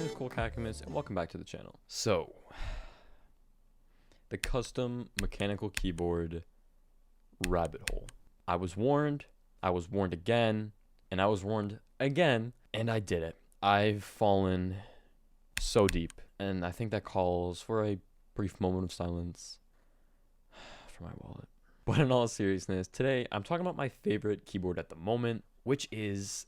is Keycaps, and welcome back to the channel. So, the custom mechanical keyboard rabbit hole. I was warned again, and I was warned again, and I did it. I've fallen so deep, and I think that calls for a brief moment of silence for my wallet. But in all seriousness, today I'm talking about my favorite keyboard at the moment, which is,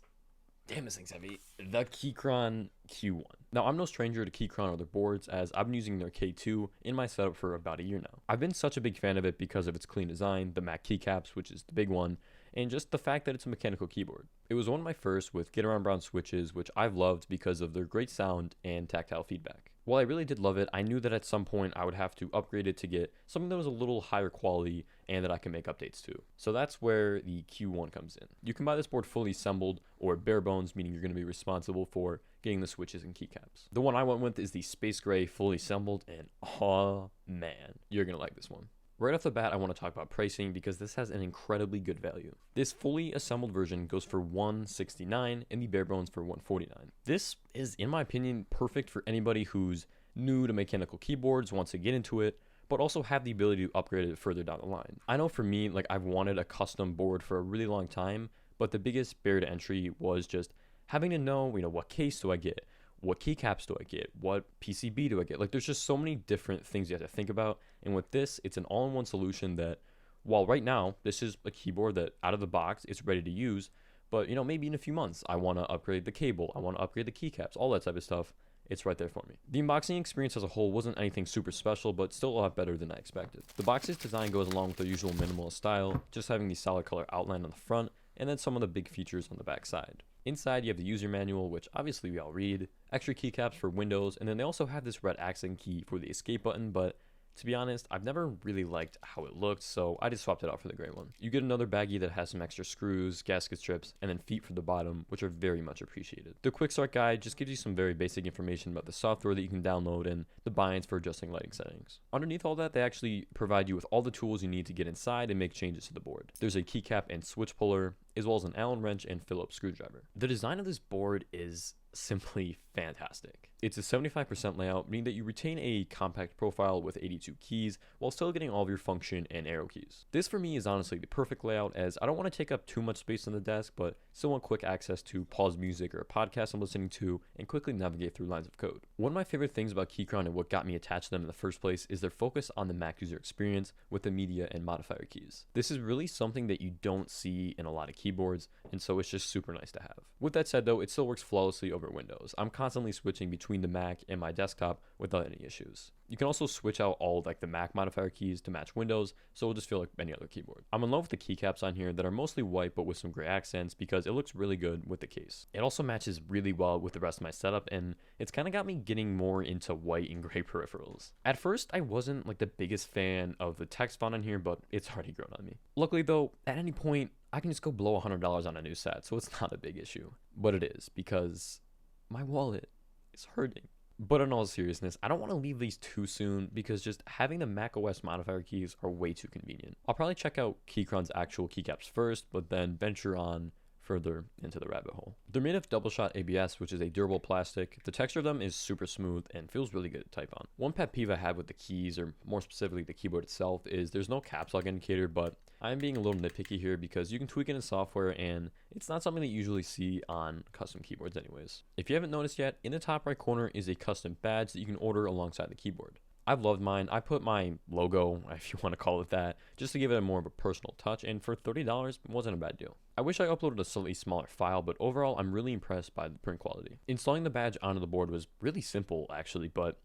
damn, this thing's heavy, the Keychron Q1. Now, I'm no stranger to Keychron or their boards, as I've been using their K2 in my setup for about a year now. I've been such a big fan of it because of its clean design, the matte keycaps, which is the big one, and just the fact that it's a mechanical keyboard. It was one of my first with Gateron brown switches, which I've loved because of their great sound and tactile feedback. While I really did love it, I knew that at some point I would have to upgrade it to get something that was a little higher quality and that I can make updates to. So that's where the Q1 comes in. You can buy this board fully assembled or bare bones, meaning you're going to be responsible for getting the switches and keycaps. The one I went with is the space gray fully assembled, and oh man, you're going to like this one. Right off the bat, I want to talk about pricing because this has an incredibly good value. This fully assembled version goes for $169 and the bare bones for $149. This is, in my opinion, perfect for anybody who's new to mechanical keyboards, wants to get into it, but also have the ability to upgrade it further down the line. I know for me, I've wanted a custom board for a really long time, but the biggest barrier to entry was just having to know, what case do I get? What keycaps do I get? What PCB do I get? There's just so many different things you have to think about. And with this, it's an all-in-one solution that, while right now, this is a keyboard that out of the box, it's ready to use. But, maybe in a few months, I want to upgrade the cable. I want to upgrade the keycaps, all that type of stuff. It's right there for me. The unboxing experience as a whole wasn't anything super special, but still a lot better than I expected. The box's design goes along with their usual minimalist style, just having the solid color outline on the front, and then some of the big features on the back side. Inside, you have the user manual, which obviously we all read, extra keycaps for Windows, and then they also have this red accent key for the escape button, but to be honest, I've never really liked how it looked, so I just swapped it out for the gray one. You get another baggie that has some extra screws, gasket strips, and then feet for the bottom, which are very much appreciated. The quick start guide just gives you some very basic information about the software that you can download and the buy-ins for adjusting lighting settings. Underneath all that, they actually provide you with all the tools you need to get inside and make changes to the board. There's a keycap and switch puller, as well as an Allen wrench and Phillips screwdriver. The design of this board is simply fantastic. It's a 75% layout, meaning that you retain a compact profile with 82 keys while still getting all of your function and arrow keys. This for me is honestly the perfect layout, as I don't want to take up too much space on the desk, but still want quick access to pause music or a podcast I'm listening to and quickly navigate through lines of code. One of my favorite things about Keychron and what got me attached to them in the first place is their focus on the Mac user experience with the media and modifier keys. This is really something that you don't see in a lot of keyboards, and so it's just super nice to have. With that said though, it still works flawlessly over Windows. I'm constantly switching between the Mac and my desktop without any issues. You can also switch out all the Mac modifier keys to match Windows, so it'll just feel like any other keyboard. I'm in love with the keycaps on here that are mostly white but with some gray accents because it looks really good with the case. It also matches really well with the rest of my setup, and it's kind of got me getting more into white and gray peripherals. At first, I wasn't the biggest fan of the text font on here, but it's already grown on me. Luckily though, at any point, I can just go blow $100 on a new set, so it's not a big issue. But it is, because my wallet is hurting. But in all seriousness, I don't want to leave these too soon because just having the macOS modifier keys are way too convenient. I'll probably check out Keychron's actual keycaps first, but then venture on further into the rabbit hole. They're made of double shot ABS, which is a durable plastic. The texture of them is super smooth and feels really good to type on. One pet peeve I have with the keys, or more specifically the keyboard itself, is there's no caps lock indicator, but I'm being a little nitpicky here because you can tweak it in software and it's not something that you usually see on custom keyboards anyways. If you haven't noticed yet, in the top right corner is a custom badge that you can order alongside the keyboard. I've loved mine. I put my logo, if you want to call it that, just to give it a more of a personal touch, and for $30, it wasn't a bad deal. I wish I uploaded a slightly smaller file, but overall, I'm really impressed by the print quality. Installing the badge onto the board was really simple, actually, but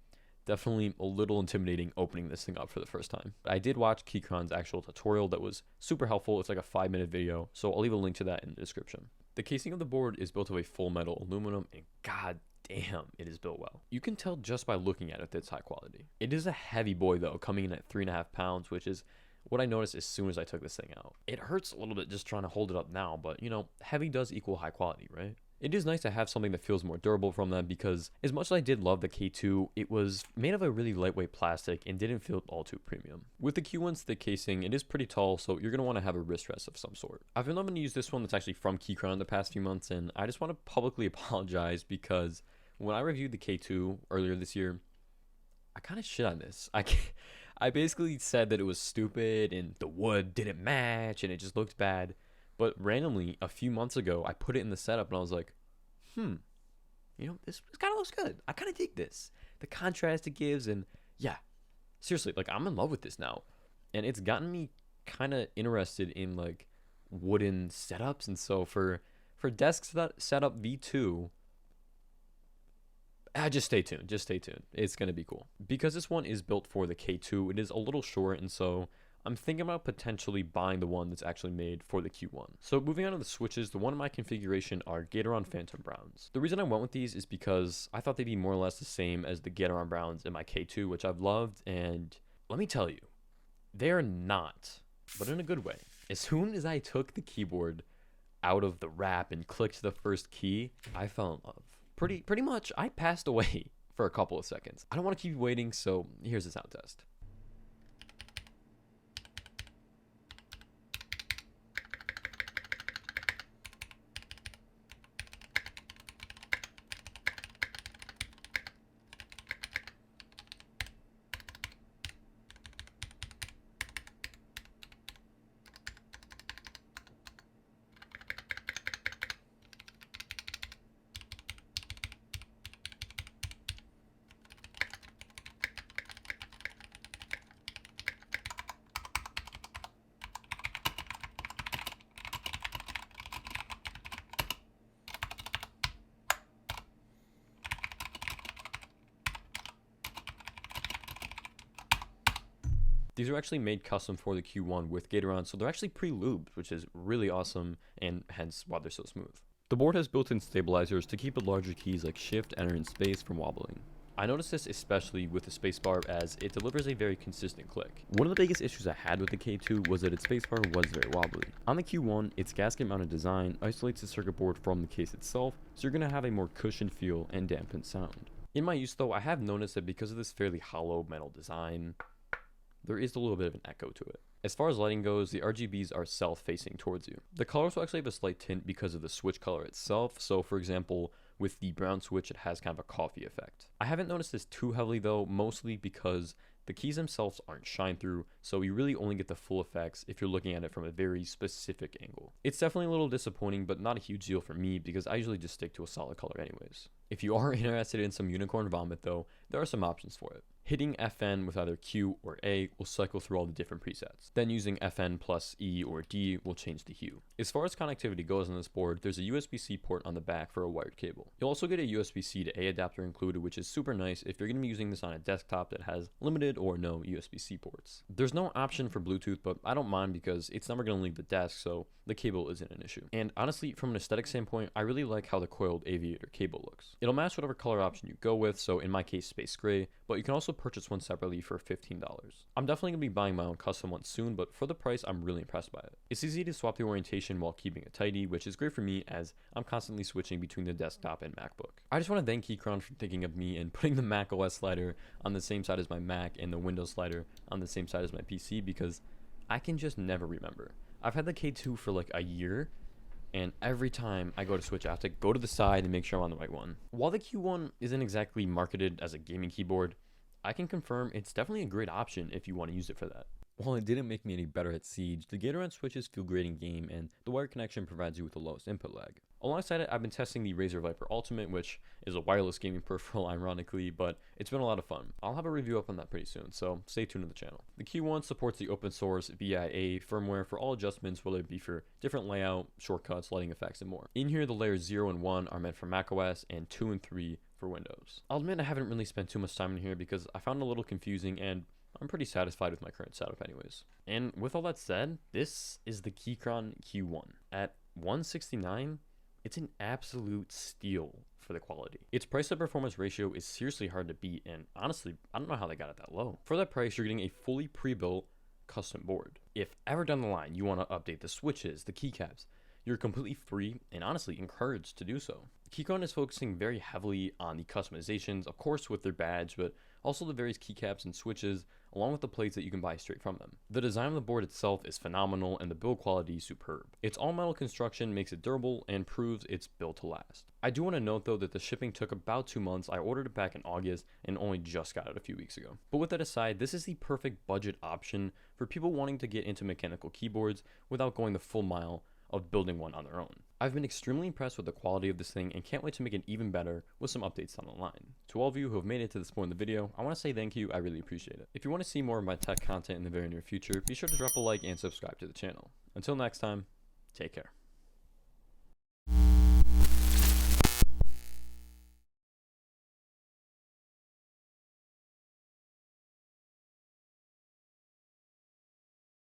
definitely a little intimidating opening this thing up for the first time. I did watch Keychron's actual tutorial that was super helpful. It's like a 5-minute video, so I'll leave a link to that in the description. The casing of the board is built of a full metal aluminum, and god damn, it is built well. You can tell just by looking at it that it's high quality. It is a heavy boy though, coming in at 3.5 pounds, which is what I noticed as soon as I took this thing out. It hurts a little bit just trying to hold it up now, but heavy does equal high quality, right? It is nice to have something that feels more durable from them because as much as I did love the K2, it was made of a really lightweight plastic and didn't feel all too premium. With the Q1's thick casing, it is pretty tall, so you're going to want to have a wrist rest of some sort. I've been loving to use this one that's actually from Keychron the past few months, and I just want to publicly apologize because when I reviewed the K2 earlier this year, I kind of shit on this. I basically said that it was stupid and the wood didn't match and it just looked bad. But randomly, a few months ago, I put it in the setup and I was like, this kind of looks good. I kind of dig this. The contrast it gives, and yeah, seriously, like I'm in love with this now. And it's gotten me kind of interested in like wooden setups. And so for desk setup V2, just stay tuned. Just stay tuned. It's going to be cool. Because this one is built for the K2, it is a little short, and so I'm thinking about potentially buying the one that's actually made for the Q1. So moving on to the switches, the one in my configuration are Gateron Phantom Browns. The reason I went with these is because I thought they'd be more or less the same as the Gateron Browns in my K2, which I've loved, and let me tell you, they're not, but in a good way. As soon as I took the keyboard out of the wrap and clicked the first key, I fell in love. Pretty much, I passed away for a couple of seconds. I don't want to keep waiting, so here's the sound test. These are actually made custom for the Q1 with Gateron, so they're actually pre-lubed, which is really awesome, and hence why they're so smooth. The board has built-in stabilizers to keep the larger keys like Shift, Enter, and Space from wobbling. I noticed this especially with the spacebar as it delivers a very consistent click. One of the biggest issues I had with the K2 was that its spacebar was very wobbly. On the Q1, its gasket mounted design isolates the circuit board from the case itself, so you're going to have a more cushioned feel and dampened sound. In my use though, I have noticed that because of this fairly hollow metal design, there is a little bit of an echo to it. As far as lighting goes, the RGBs are self-facing towards you. The colors will actually have a slight tint because of the switch color itself, so for example, with the brown switch, it has kind of a coffee effect. I haven't noticed this too heavily though, mostly because the keys themselves aren't shine through, so you really only get the full effects if you're looking at it from a very specific angle. It's definitely a little disappointing, but not a huge deal for me because I usually just stick to a solid color anyways. If you are interested in some unicorn vomit though, there are some options for it. Hitting FN with either Q or A will cycle through all the different presets. Then using FN plus E or D will change the hue. As far as connectivity goes on this board, there's a USB-C port on the back for a wired cable. You'll also get a USB-C to A adapter included, which is super nice if you're going to be using this on a desktop that has limited or no USB-C ports. There's no option for Bluetooth, but I don't mind because it's never going to leave the desk, so the cable isn't an issue. And honestly, from an aesthetic standpoint, I really like how the coiled aviator cable looks. It'll match whatever color option you go with, so in my case, space gray, but you can also purchase one separately for $15. I'm definitely going to be buying my own custom one soon, but for the price, I'm really impressed by it. It's easy to swap the orientation while keeping it tidy, which is great for me as I'm constantly switching between the desktop and MacBook. I just want to thank Keychron for thinking of me and putting the Mac OS slider on the same side as my Mac and the Windows slider on the same side as my PC because I can just never remember. I've had the K2 for like a year, and every time I go to switch, I have to go to the side and make sure I'm on the right one. While the Q1 isn't exactly marketed as a gaming keyboard, I can confirm it's definitely a great option if you want to use it for that. While it didn't make me any better at Siege, the Gateron switches feel great in game, and the wired connection provides you with the lowest input lag. Alongside it, I've been testing the Razer Viper Ultimate, which is a wireless gaming peripheral ironically, but it's been a lot of fun. I'll have a review up on that pretty soon, so stay tuned to the channel. The Q1 supports the open source VIA firmware for all adjustments, whether it be for different layout, shortcuts, lighting effects, and more. In here, the layers 0 and 1 are meant for macOS, and 2 and 3 for Windows. I'll admit I haven't really spent too much time in here because I found it a little confusing, and I'm pretty satisfied with my current setup anyways. And with all that said, this is the Keychron Q1. At $169, it's an absolute steal for the quality. Its price to performance ratio is seriously hard to beat, and honestly, I don't know how they got it that low. For that price, you're getting a fully pre-built custom board. If ever down the line you want to update the switches, the keycaps, you're completely free and honestly encouraged to do so. Keychron is focusing very heavily on the customizations, of course with their badge, but also the various keycaps and switches, along with the plates that you can buy straight from them. The design of the board itself is phenomenal and the build quality is superb. Its all metal construction makes it durable and proves it's built to last. I do want to note though that the shipping took about 2 months. I ordered it back in August and only just got it a few weeks ago. But with that aside, this is the perfect budget option for people wanting to get into mechanical keyboards without going the full mile of building one on their own. I've been extremely impressed with the quality of this thing and can't wait to make it even better with some updates down the line. To all of you who have made it to this point in the video, I want to say thank you. I really appreciate it. If you want to see more of my tech content in the very near future, be sure to drop a like and subscribe to the channel. Until next time, take care.